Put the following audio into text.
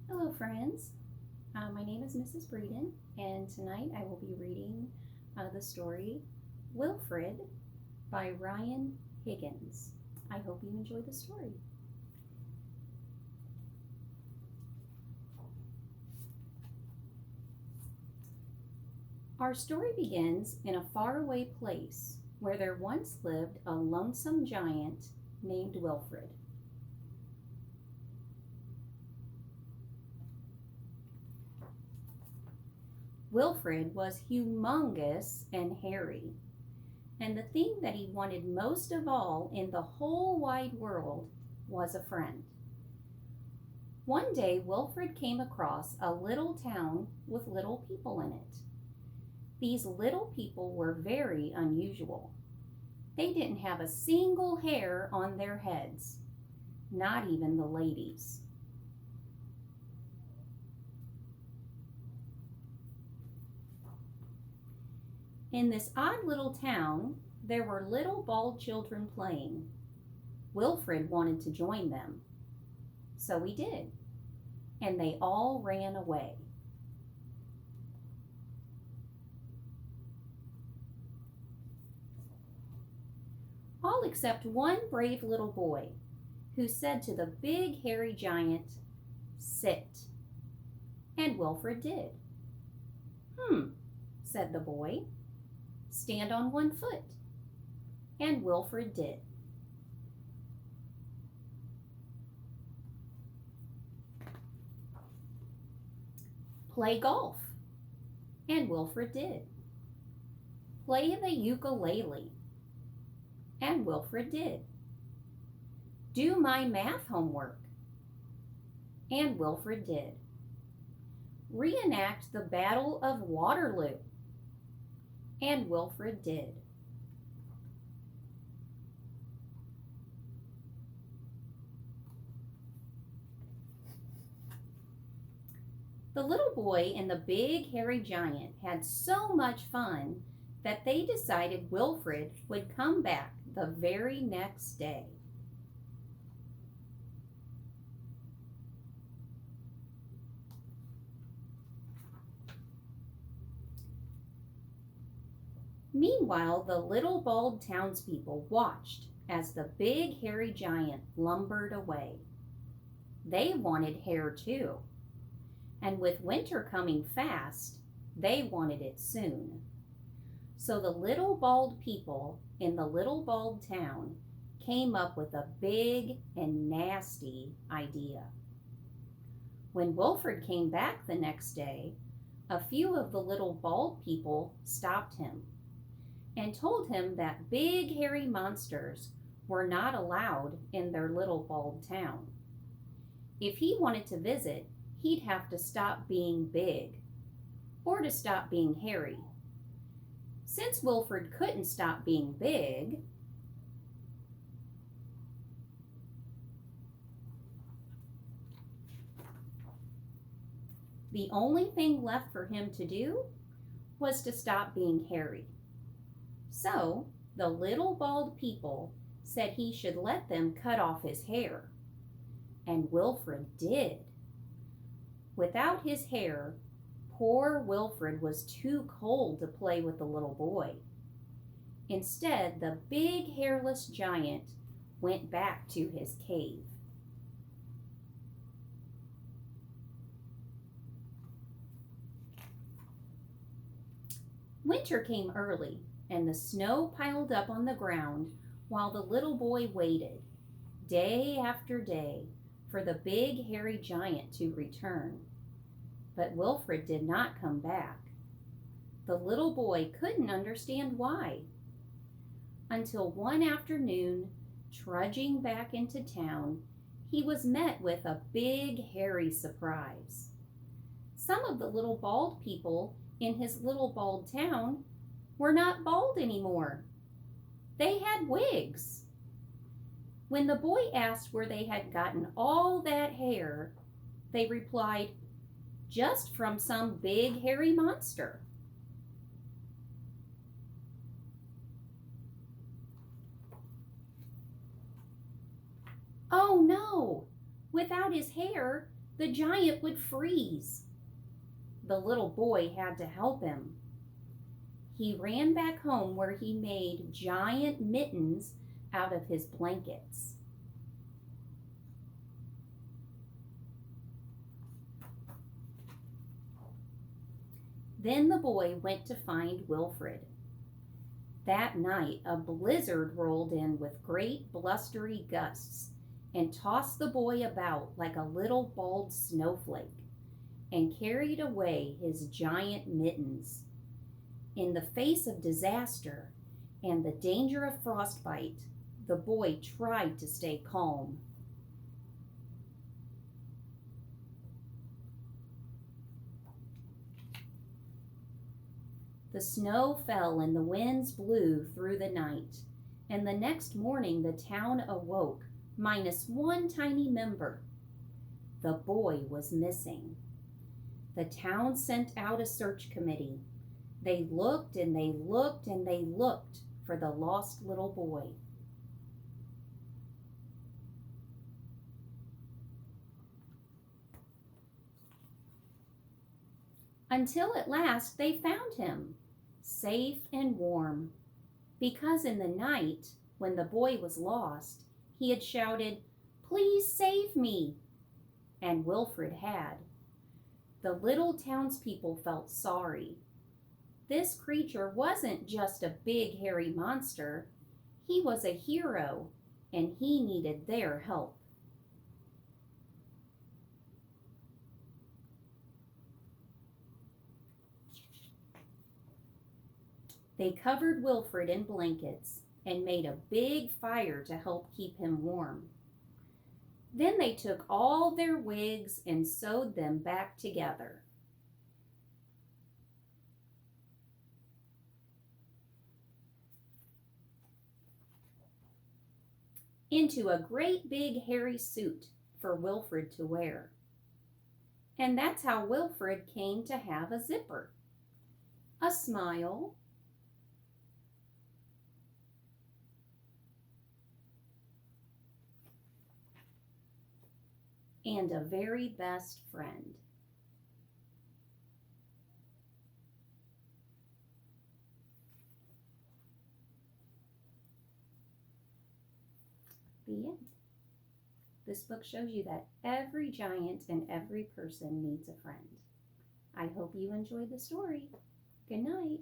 Hello, friends. My name is Mrs. Breeden, and tonight I will be reading the story Wilfred by Ryan Higgins. I hope you enjoy the story. Our story begins in a faraway place where there once lived a lonesome giant named Wilfred. Wilfred was humongous and hairy, and the thing that he wanted most of all in the whole wide world was a friend. One day, Wilfred came across a little town with little people in it. These little people were very unusual. They didn't have a single hair on their heads, not even the ladies. In this odd little town, there were little bald children playing. Wilfred wanted to join them, so he did, and they all ran away. All except one brave little boy who said to the big hairy giant, "Sit." And Wilfred did. Said the boy. "Stand on one foot." And Wilfred did. "Play golf." And Wilfred did. "Play the ukulele." And Wilfred did. "Do my math homework." And Wilfred did. "Reenact the Battle of Waterloo." And Wilfred did. The little boy and the big hairy giant had so much fun that they decided Wilfred would come back the very next day. Meanwhile, the little bald townspeople watched as the big hairy giant lumbered away. They wanted hair too, and with winter coming fast, they wanted it soon. So the little bald people in the little bald town came up with a big and nasty idea. When Wilfred came back the next day, a few of the little bald people stopped him and told him that big hairy monsters were not allowed in their little bald town. If he wanted to visit, he'd have to stop being big or to stop being hairy. Since Wilfred couldn't stop being big, the only thing left for him to do was to stop being hairy. So the little bald people said he should let them cut off his hair. And Wilfred did. Without his hair, poor Wilfred was too cold to play with the little boy. Instead, the big hairless giant went back to his cave. Winter came early, and the snow piled up on the ground while the little boy waited, day after day, for the big hairy giant to return. But Wilfred did not come back. The little boy couldn't understand why. Until one afternoon, trudging back into town, he was met with a big hairy surprise. Some of the little bald people in his little bald town were not bald anymore. They had wigs. When the boy asked where they had gotten all that hair, they replied, "Just from some big hairy monster." Oh no! Without his hair, the giant would freeze. The little boy had to help him. He ran back home where he made giant mittens out of his blankets. Then the boy went to find Wilfred. That night, a blizzard rolled in with great blustery gusts and tossed the boy about like a little bald snowflake and carried away his giant mittens. In the face of disaster and the danger of frostbite, the boy tried to stay calm. The snow fell and the winds blew through the night, and the next morning the town awoke, minus one tiny member. The boy was missing. The town sent out a search committee. They looked and they looked and they looked for the lost little boy. Until at last they found him, safe and warm, because in the night, when the boy was lost, he had shouted, "Please save me!" And Wilfred had. The little townspeople felt sorry. This creature wasn't just a big hairy monster. He was a hero, and he needed their help. They covered Wilfred in blankets and made a big fire to help keep him warm. Then they took all their wigs and sewed them back together. Into a great big hairy suit for Wilfred to wear. And that's how Wilfred came to have a zipper, a smile, and a very best friend. The end. This book shows you that every giant and every person needs a friend. I hope you enjoyed the story. Good night.